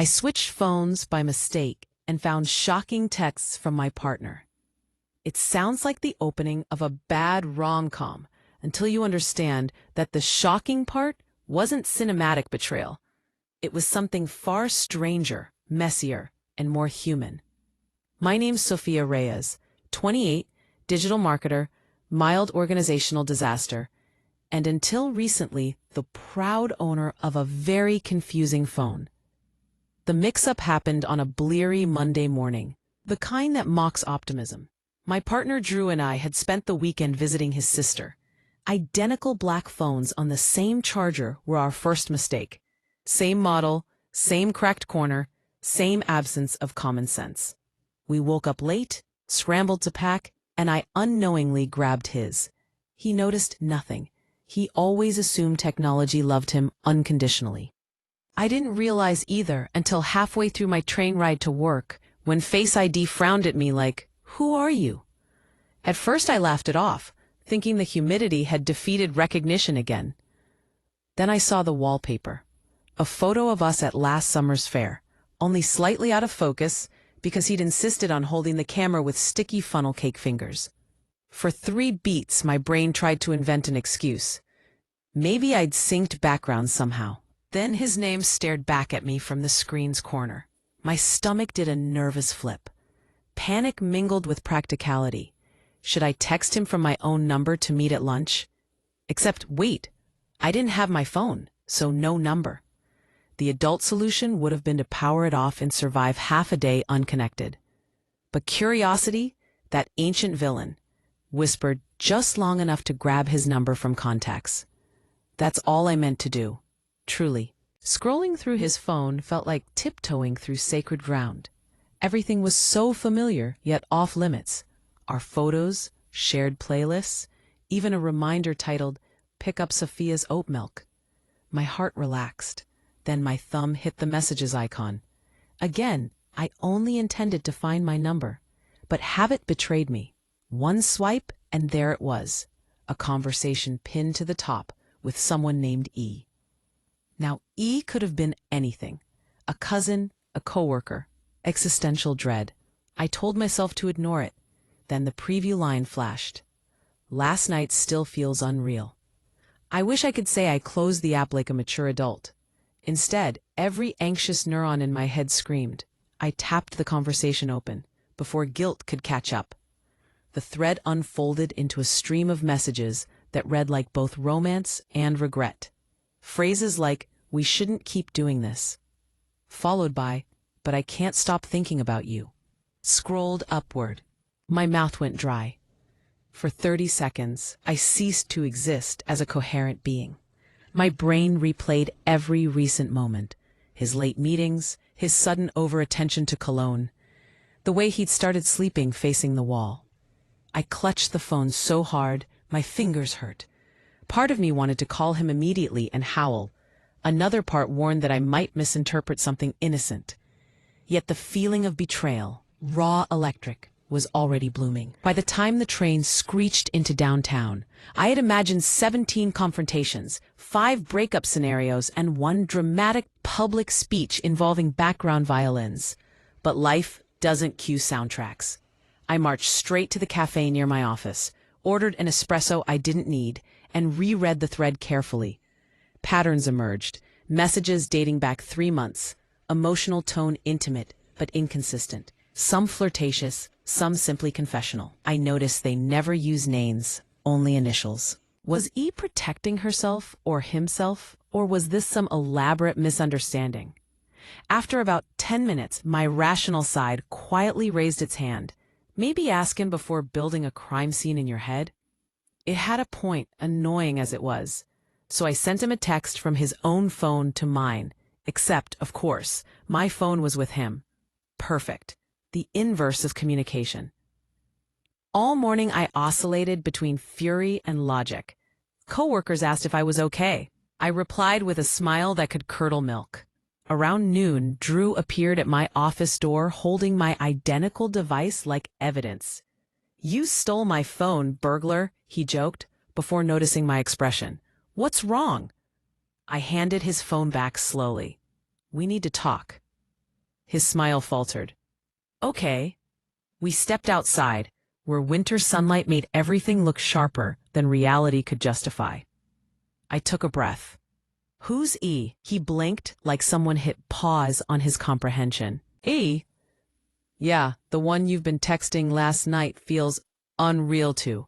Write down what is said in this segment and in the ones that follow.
I switched phones by mistake and found shocking texts from my partner. It sounds like the opening of a bad rom-com until you understand that the shocking part wasn't cinematic betrayal. It was something far stranger, messier, and more human. My name's Sophia Reyes, 28, digital marketer, mild organizational disaster, and until recently, the proud owner of a very confusing phone. The mix-up happened on a bleary Monday morning, the kind that mocks optimism. My partner Drew and I had spent the weekend visiting his sister. Identical black phones on the same charger were our first mistake. Same model, same cracked corner, same absence of common sense. We woke up late, scrambled to pack, and I unknowingly grabbed his. He noticed nothing. He always assumed technology loved him unconditionally. I didn't realize either until halfway through my train ride to work, when Face ID frowned at me like, "Who are you?" At first I laughed it off, thinking the humidity had defeated recognition again. Then I saw the wallpaper. A photo of us at last summer's fair, only slightly out of focus because he'd insisted on holding the camera with sticky funnel cake fingers. For 3 beats, my brain tried to invent an excuse. Maybe I'd synced background somehow. Then his name stared back at me from the screen's corner. My stomach did a nervous flip. Panic mingled with practicality. Should I text him from my own number to meet at lunch? Except, wait, I didn't have my phone, so no number. The adult solution would have been to power it off and survive half a day unconnected. But curiosity, that ancient villain, whispered just long enough to grab his number from contacts. That's all I meant to do, truly. Scrolling through his phone felt like tiptoeing through sacred ground. Everything was so familiar, yet off limits. Our photos, shared playlists, even a reminder titled, "Pick up Sophia's oat milk." My heart relaxed. Then my thumb hit the messages icon. Again, I only intended to find my number, but habit betrayed me. One swipe, and there it was, a conversation pinned to the top with someone named E. Now, E could have been anything. A cousin, a coworker, existential dread. I told myself to ignore it. Then the preview line flashed. Last night still feels unreal. I wish I could say I closed the app like a mature adult. Instead, every anxious neuron in my head screamed. I tapped the conversation open before guilt could catch up. The thread unfolded into a stream of messages that read like both romance and regret. Phrases like, "We shouldn't keep doing this," followed by, "But I can't stop thinking about you," scrolled upward. My mouth went dry. For 30 seconds, I ceased to exist as a coherent being. My brain replayed every recent moment. His late meetings, his sudden over-attention to cologne, the way he'd started sleeping facing the wall. I clutched the phone so hard, my fingers hurt. Part of me wanted to call him immediately and howl. Another part warned that I might misinterpret something innocent. Yet the feeling of betrayal, raw electric, was already blooming. By the time the train screeched into downtown, I had imagined 17 confrontations, 5 breakup scenarios, and 1 dramatic public speech involving background violins. But life doesn't cue soundtracks. I marched straight to the cafe near my office, ordered an espresso I didn't need, and reread the thread carefully. Patterns emerged, messages dating back 3 months, emotional tone intimate but inconsistent, some flirtatious, some simply confessional. I noticed they never use names, only initials. Was E protecting herself or himself, or was this some elaborate misunderstanding? After about 10 minutes, my rational side quietly raised its hand. Maybe ask him before building a crime scene in your head? It had a point, annoying as it was. So I sent him a text from his own phone to mine, except, of course, my phone was with him. Perfect. The inverse of communication. All morning I oscillated between fury and logic. Coworkers asked if I was okay. I replied with a smile that could curdle milk. Around noon, Drew appeared at my office door holding my identical device like evidence. "You stole my phone, burglar," he joked, before noticing my expression. "What's wrong?" I handed his phone back slowly. "We need to talk." His smile faltered. Okay. We stepped outside, where winter sunlight made everything look sharper than reality could justify. I took a breath. Who's E? He blinked like someone hit pause on his comprehension. E? Yeah, the one you've been texting last night feels unreal to.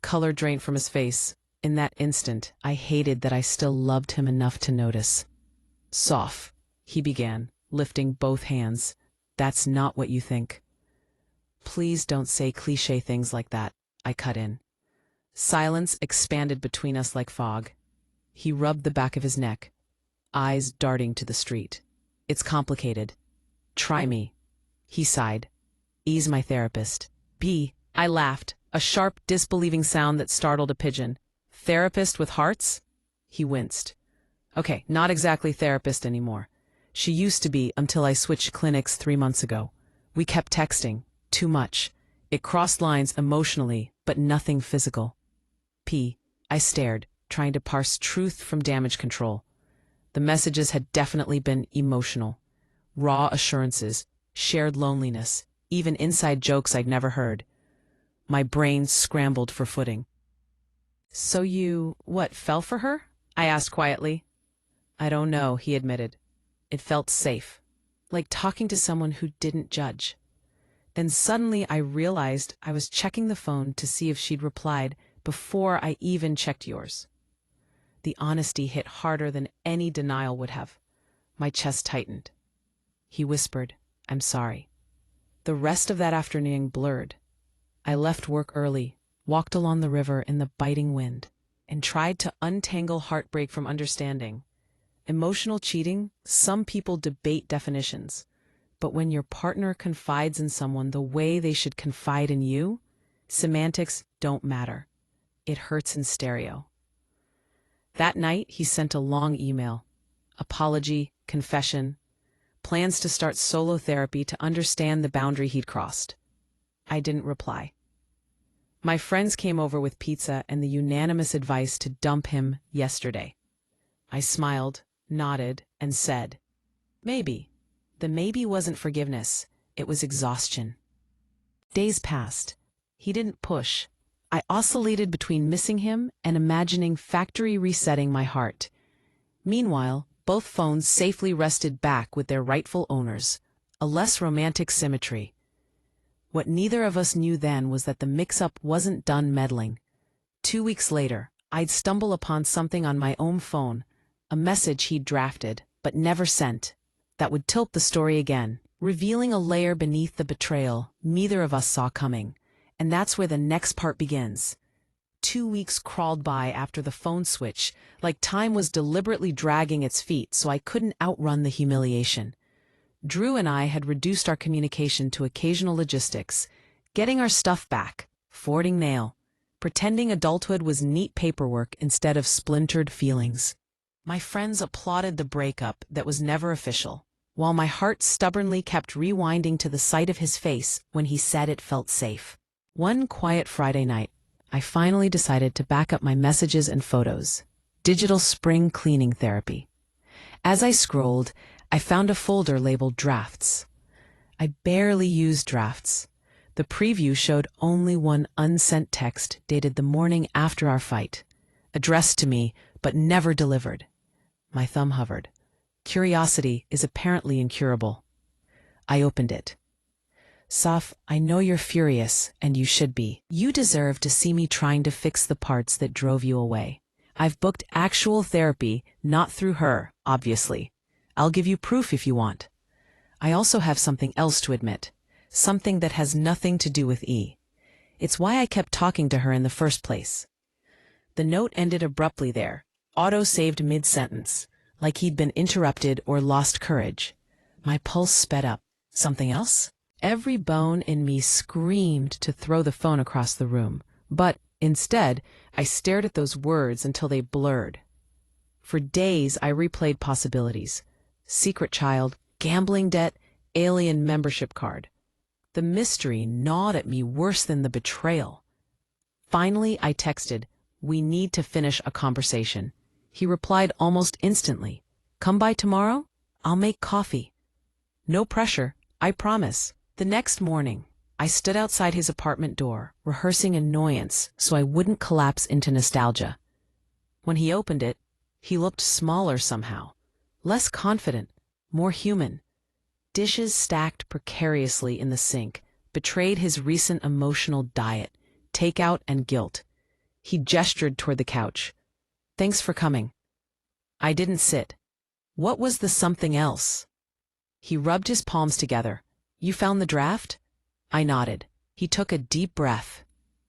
Color drained from his face. In that instant, I hated that I still loved him enough to notice. Soph, he began, lifting both hands. That's not what you think. Please don't say cliché things like that, I cut in. Silence expanded between us like fog. He rubbed the back of his neck, eyes darting to the street. It's complicated. Try me. He sighed. E's my therapist. B. I laughed, a sharp, disbelieving sound that startled a pigeon. Therapist with hearts? He winced. Okay, not exactly therapist anymore. She used to be until I switched clinics 3 months ago. We kept texting. Too much. It crossed lines emotionally, but nothing physical. P. I stared, trying to parse truth from damage control. The messages had definitely been emotional. Raw assurances, shared loneliness, even inside jokes I'd never heard. My brain scrambled for footing. So you, fell for her? I asked quietly. I don't know, he admitted. It felt safe, like talking to someone who didn't judge. Then suddenly I realized I was checking the phone to see if she'd replied before I even checked yours. The honesty hit harder than any denial would have. My chest tightened. He whispered, I'm sorry. The rest of that afternoon blurred. I left work early, walked along the river in the biting wind, and tried to untangle heartbreak from understanding. Emotional cheating, some people debate definitions, but when your partner confides in someone the way they should confide in you, semantics don't matter. It hurts in stereo. That night, he sent a long email. Apology, confession, plans to start solo therapy to understand the boundary he'd crossed. I didn't reply. My friends came over with pizza and the unanimous advice to dump him yesterday. I smiled, nodded, and said, maybe. The maybe wasn't forgiveness, it was exhaustion. Days passed. He didn't push. I oscillated between missing him and imagining factory resetting my heart. Meanwhile, both phones safely rested back with their rightful owners, a less romantic symmetry. What neither of us knew then was that the mix-up wasn't done meddling. 2 weeks later, I'd stumble upon something on my own phone, a message he'd drafted, but never sent, that would tilt the story again, revealing a layer beneath the betrayal neither of us saw coming. And that's where the next part begins. 2 weeks crawled by after the phone switch, like time was deliberately dragging its feet so I couldn't outrun the humiliation. Drew and I had reduced our communication to occasional logistics, getting our stuff back, forwarding mail, pretending adulthood was neat paperwork instead of splintered feelings. My friends applauded the breakup that was never official, while my heart stubbornly kept rewinding to the sight of his face when he said it felt safe. One quiet Friday night, I finally decided to back up my messages and photos. Digital spring cleaning therapy. As I scrolled, I found a folder labeled Drafts. I barely used drafts. The preview showed only one unsent text dated the morning after our fight, addressed to me, but never delivered. My thumb hovered. Curiosity is apparently incurable. I opened it. Soph, I know you're furious, and you should be. You deserve to see me trying to fix the parts that drove you away. I've booked actual therapy, not through her, obviously. I'll give you proof if you want. I also have something else to admit, something that has nothing to do with E. It's why I kept talking to her in the first place. The note ended abruptly there, auto-saved mid-sentence, like he'd been interrupted or lost courage. My pulse sped up. Something else? Every bone in me screamed to throw the phone across the room, but instead, I stared at those words until they blurred. For days, I replayed possibilities. Secret child, gambling debt, alien membership card. The mystery gnawed at me worse than the betrayal. Finally, I texted, "We need to finish a conversation." He replied almost instantly, "Come by tomorrow? I'll make coffee." No pressure, I promise. The next morning, I stood outside his apartment door, rehearsing annoyance so I wouldn't collapse into nostalgia. When he opened it, he looked smaller somehow, less confident, more human. Dishes stacked precariously in the sink betrayed his recent emotional diet, takeout and guilt. He gestured toward the couch. Thanks for coming. I didn't sit. What was the something else? He rubbed his palms together. You found the draft? I nodded. He took a deep breath.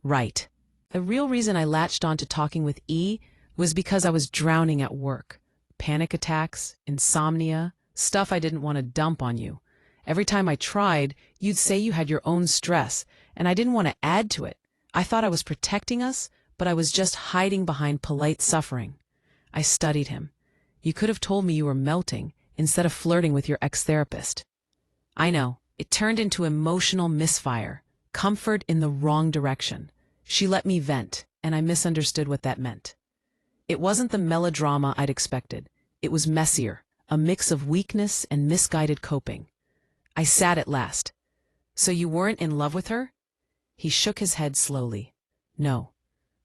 Right. The real reason I latched on to talking with E was because I was drowning at work. Panic attacks, insomnia, stuff I didn't want to dump on you. Every time I tried, you'd say you had your own stress, and I didn't want to add to it. I thought I was protecting us, but I was just hiding behind polite suffering. I studied him. You could have told me you were melting instead of flirting with your ex-therapist. I know. It turned into emotional misfire, comfort in the wrong direction. She let me vent, and I misunderstood what that meant. It wasn't the melodrama I'd expected. It was messier, a mix of weakness and misguided coping. I sat at last. So you weren't in love with her? He shook his head slowly. No.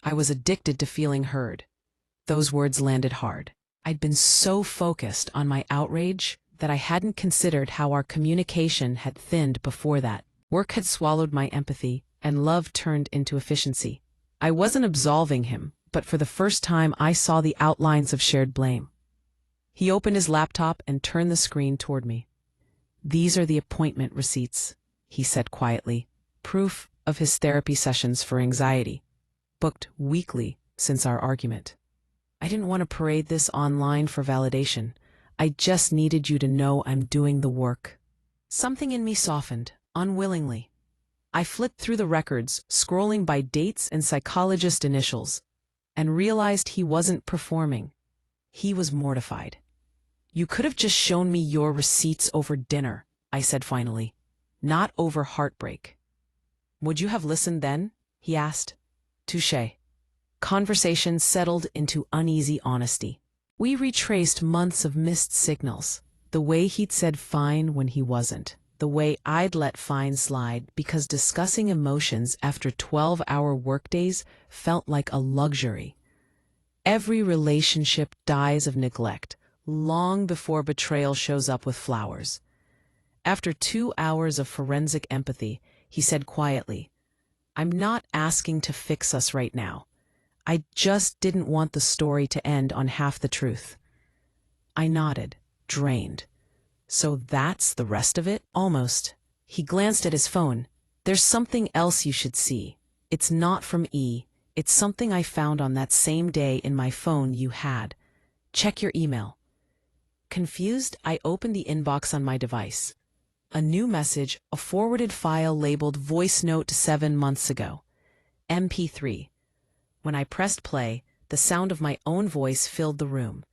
I was addicted to feeling heard. Those words landed hard. I'd been so focused on my outrage that I hadn't considered how our communication had thinned before that. Work had swallowed my empathy, and love turned into efficiency. I wasn't absolving him, but for the first time I saw the outlines of shared blame. He opened his laptop and turned the screen toward me. These are the appointment receipts, he said quietly, proof of his therapy sessions for anxiety, booked weekly since our argument. I didn't want to parade this online for validation. I just needed you to know I'm doing the work. Something in me softened, unwillingly. I flipped through the records, scrolling by dates and psychologist initials, and realized he wasn't performing. He was mortified. You could have just shown me your receipts over dinner, I said finally, not over heartbreak. Would you have listened then? He asked. Touché. Conversation settled into uneasy honesty. We retraced months of missed signals, the way he'd said fine when he wasn't, the way I'd let fine slide because discussing emotions after 12-hour workdays felt like a luxury. Every relationship dies of neglect, long before betrayal shows up with flowers. After 2 hours of forensic empathy, he said quietly, I'm not asking to fix us right now. I just didn't want the story to end on half the truth. I nodded, drained. So that's the rest of it? Almost. He glanced at his phone. There's something else you should see. It's not from E. It's something I found on that same day in my phone you had. Check your email. Confused, I opened the inbox on my device. A new message, a forwarded file labeled Voice Note 7 months ago. MP3. When I pressed play, the sound of my own voice filled the room.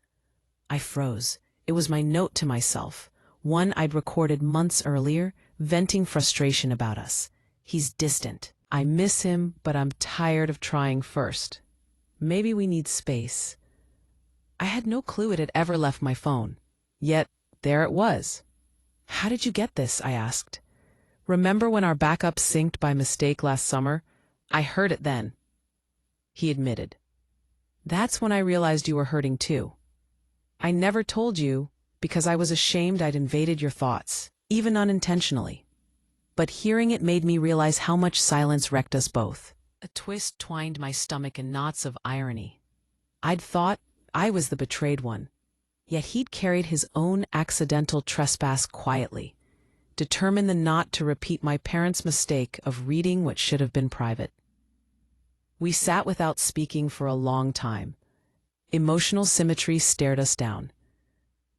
I froze. It was my note to myself, one I'd recorded months earlier, venting frustration about us. He's distant. I miss him, but I'm tired of trying first. Maybe we need space. I had no clue it had ever left my phone. Yet, there it was. How did you get this? I asked. Remember when our backup synced by mistake last summer? I heard it then. He admitted. That's when I realized you were hurting too. I never told you because I was ashamed I'd invaded your thoughts, even unintentionally. But hearing it made me realize how much silence wrecked us both. A twist twined my stomach in knots of irony. I'd thought I was the betrayed one, yet he'd carried his own accidental trespass quietly, determined not to repeat my parents' mistake of reading what should have been private. We sat without speaking for a long time. Emotional symmetry stared us down.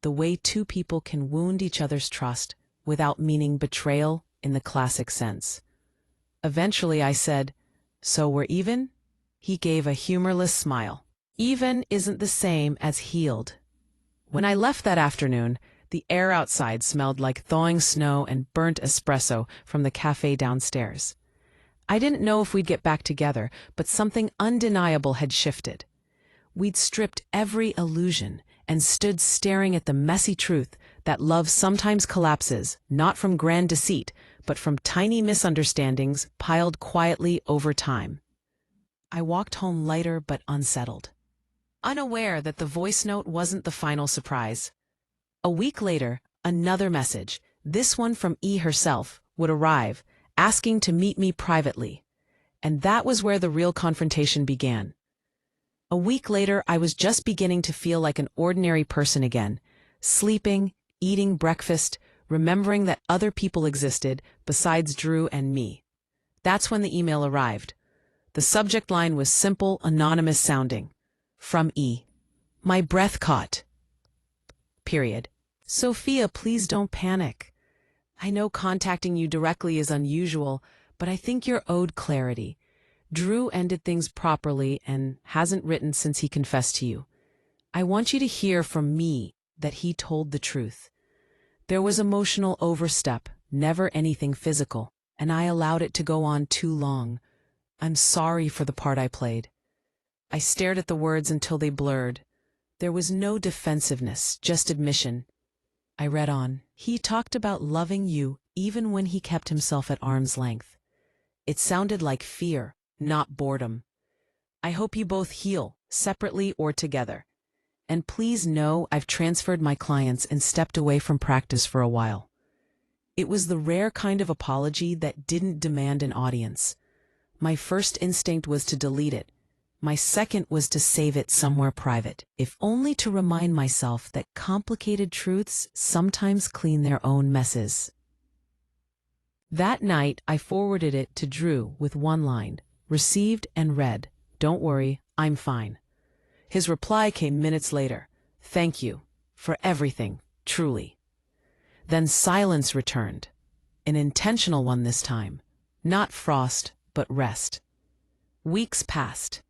The way two people can wound each other's trust without meaning betrayal in the classic sense. Eventually I said, So we're even? He gave a humorless smile. Even isn't the same as healed. When I left that afternoon, the air outside smelled like thawing snow and burnt espresso from the cafe downstairs. I didn't know if we'd get back together, but something undeniable had shifted. We'd stripped every illusion, and stood staring at the messy truth that love sometimes collapses, not from grand deceit, but from tiny misunderstandings piled quietly over time. I walked home lighter but unsettled, unaware that the voice note wasn't the final surprise. A week later, another message, this one from E herself, would arrive, asking to meet me privately. And that was where the real confrontation began. A week later, I was just beginning to feel like an ordinary person again, sleeping, eating breakfast, remembering that other people existed besides Drew and me. That's when the email arrived. The subject line was simple, anonymous sounding. From E. My breath caught. Period. Sophia, please don't panic. I know contacting you directly is unusual, but I think you're owed clarity. Drew ended things properly and hasn't written since he confessed to you. I want you to hear from me that he told the truth. There was emotional overstep, never anything physical, and I allowed it to go on too long. I'm sorry for the part I played. I stared at the words until they blurred. There was no defensiveness, just admission. I read on. He talked about loving you even when he kept himself at arm's length. It sounded like fear, not boredom. I hope you both heal, separately or together. And please know I've transferred my clients and stepped away from practice for a while. It was the rare kind of apology that didn't demand an audience. My first instinct was to delete it. My second was to save it somewhere private, if only to remind myself that complicated truths sometimes clean their own messes. That night, I forwarded it to Drew with one line, received and read, "Don't worry, I'm fine." His reply came minutes later. "Thank you for everything, truly." Then silence returned, an intentional one this time, not frost, but rest. Weeks passed.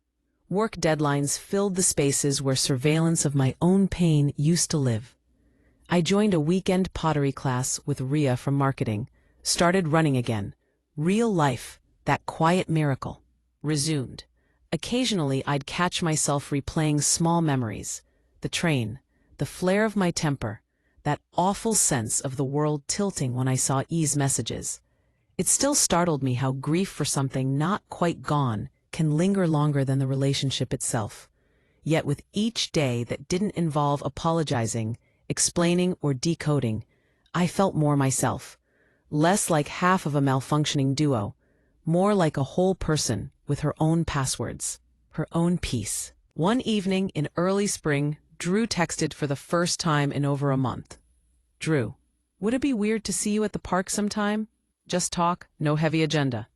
Work deadlines filled the spaces where surveillance of my own pain used to live. I joined a weekend pottery class with Ria from marketing, started running again. Real life, that quiet miracle, resumed. Occasionally I'd catch myself replaying small memories, the train, the flare of my temper, that awful sense of the world tilting when I saw E's messages. It still startled me how grief for something not quite gone can linger longer than the relationship itself. Yet with each day that didn't involve apologizing, explaining, or decoding, I felt more myself. Less like half of a malfunctioning duo, more like a whole person with her own passwords, her own peace. One evening in early spring, Drew texted for the first time in over a month. "Drew, would it be weird to see you at the park sometime? Just talk, no heavy agenda."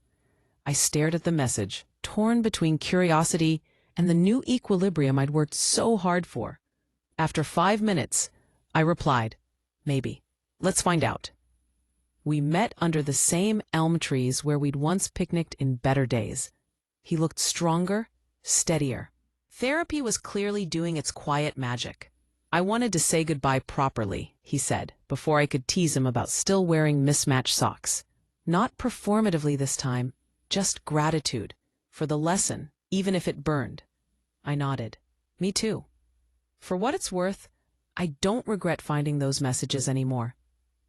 I stared at the message, torn between curiosity and the new equilibrium I'd worked so hard for. After 5 minutes, I replied, "Maybe. Let's find out." We met under the same elm trees where we'd once picnicked in better days. He looked stronger, steadier. Therapy was clearly doing its quiet magic. "I wanted to say goodbye properly," he said, before I could tease him about still wearing mismatched socks. Not performatively this time, just gratitude. For the lesson, even if it burned. I nodded. Me too. For what it's worth, I don't regret finding those messages anymore.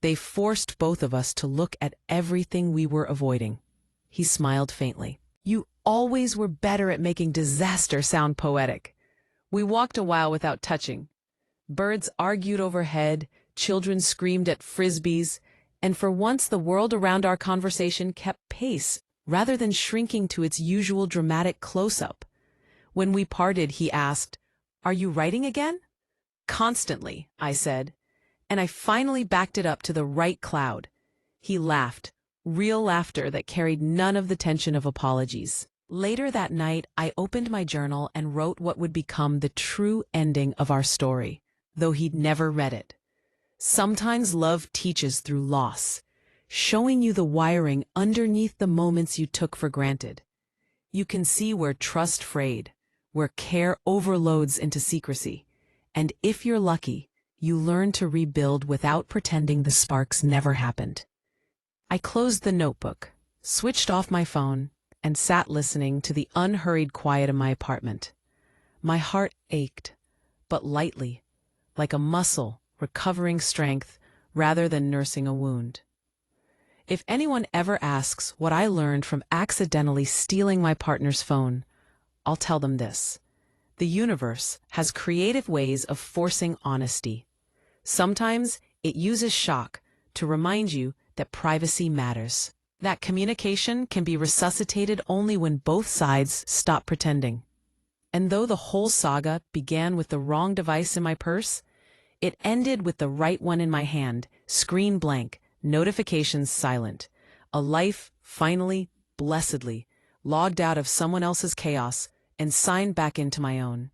They forced both of us to look at everything we were avoiding. He smiled faintly. "You always were better at making disaster sound poetic." We walked a while without touching. Birds argued overhead, children screamed at frisbees, and for once the world around our conversation kept pace, rather than shrinking to its usual dramatic close-up. When we parted, he asked, "Are you writing again?" "Constantly," I said, and I finally backed it up to the right cloud. He laughed, real laughter that carried none of the tension of apologies. Later that night, I opened my journal and wrote what would become the true ending of our story, though he'd never read it. Sometimes love teaches through loss, showing you the wiring underneath the moments you took for granted. You can see where trust frayed, where care overloads into secrecy, and if you're lucky, you learn to rebuild without pretending the sparks never happened. I closed the notebook, switched off my phone, and sat listening to the unhurried quiet of my apartment. My heart ached, but lightly, like a muscle, recovering strength rather than nursing a wound. If anyone ever asks what I learned from accidentally stealing my partner's phone, I'll tell them this. The universe has creative ways of forcing honesty. Sometimes it uses shock to remind you that privacy matters, that communication can be resuscitated only when both sides stop pretending. And though the whole saga began with the wrong device in my purse, it ended with the right one in my hand, screen blank, notifications silent, a life finally, blessedly, logged out of someone else's chaos and signed back into my own.